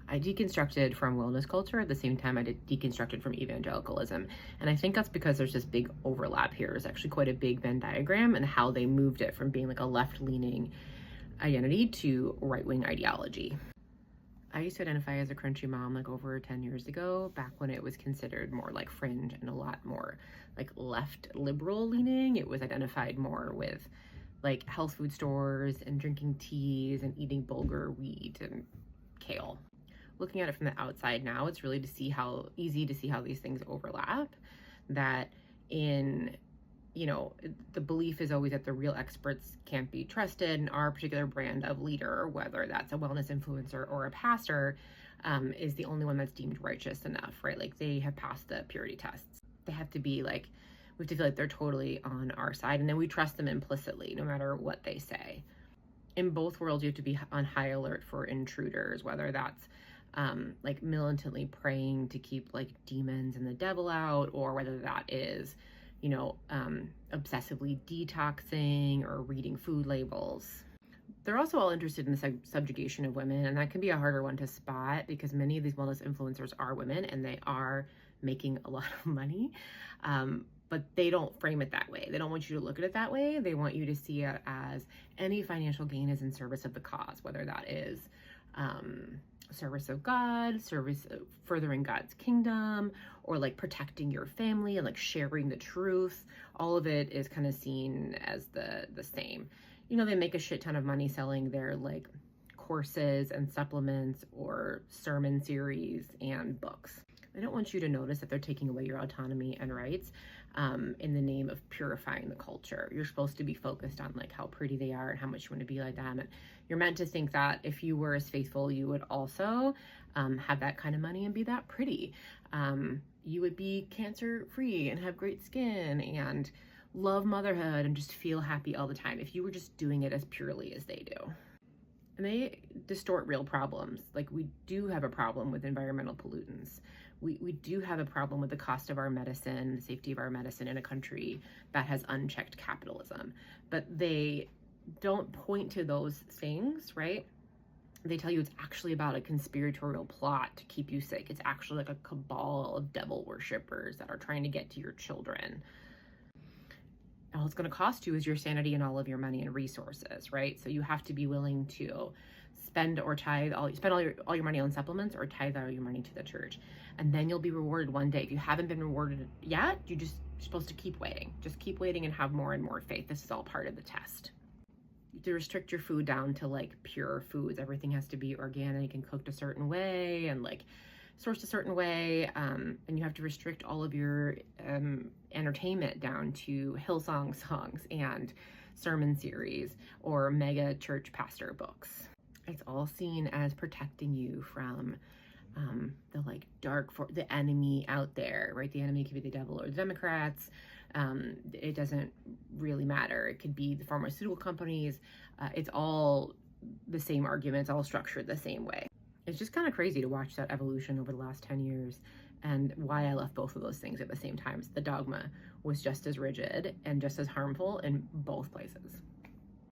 I deconstructed from wellness culture at the same time I deconstructed from evangelicalism. And I think that's because there's this big overlap here. It's actually quite a big Venn diagram and how they moved it from being like a left-leaning identity to right-wing ideology. I used to identify as a crunchy mom like over 10 years ago, back when it was considered more like fringe and a lot more like left liberal leaning. It was identified more with like health food stores and drinking teas and eating bulgur wheat and kale. Looking at it from the outside now, it's really easy to see how these things overlap. That in, the belief is always that the real experts can't be trusted, and our particular brand of leader, whether that's a wellness influencer or a pastor, is the only one that's deemed righteous enough, right? Like they have passed the purity tests. They have to be like, we have to feel like they're totally on our side, and then we trust them implicitly, no matter what they say. In both worlds, you have to be on high alert for intruders, whether that's like militantly praying to keep like demons and the devil out, or whether that is, obsessively detoxing or reading food labels. They're also all interested in the subjugation of women, and that can be a harder one to spot because many of these wellness influencers are women and they are making a lot of money. But they don't frame it that way. They don't want you to look at it that way. They want you to see it as any financial gain is in service of the cause, whether that is service of God, service of furthering God's kingdom, or like protecting your family and like sharing the truth. All of it is kind of seen as the same. They make a shit ton of money selling their like courses and supplements or sermon series and books. They don't want you to notice that they're taking away your autonomy and rights in the name of purifying the culture. You're supposed to be focused on like how pretty they are and how much you want to be like them. And you're meant to think that if you were as faithful, you would also have that kind of money and be that pretty. You would be cancer free and have great skin and love motherhood and just feel happy all the time if you were just doing it as purely as they do. And they distort real problems. Like we do have a problem with environmental pollutants. We do have a problem with the cost of our medicine, the safety of our medicine in a country that has unchecked capitalism. But they don't point to those things, right? They tell you it's actually about a conspiratorial plot to keep you sick. It's actually like a cabal of devil worshippers that are trying to get to your children. All it's going to cost you is your sanity and all of your money and resources, right? So you have to be willing to spend all your money on supplements or tithe all your money to the church. And then you'll be rewarded one day. If you haven't been rewarded yet, you're supposed to keep waiting. Just keep waiting and have more and more faith. This is all part of the test. To restrict your food down to like pure foods. Everything has to be organic and cooked a certain way and like sourced a certain way. And you have to restrict all of your entertainment down to Hillsong songs and sermon series or mega church pastor books. It's all seen as protecting you from the like the enemy out there, right? The enemy could be the devil or the Democrats. It doesn't really matter. It could be the pharmaceutical companies. It's all the same arguments, all structured the same way. It's just kind of crazy to watch that evolution over the last 10 years and why I left both of those things at the same time. The dogma was just as rigid and just as harmful in both places.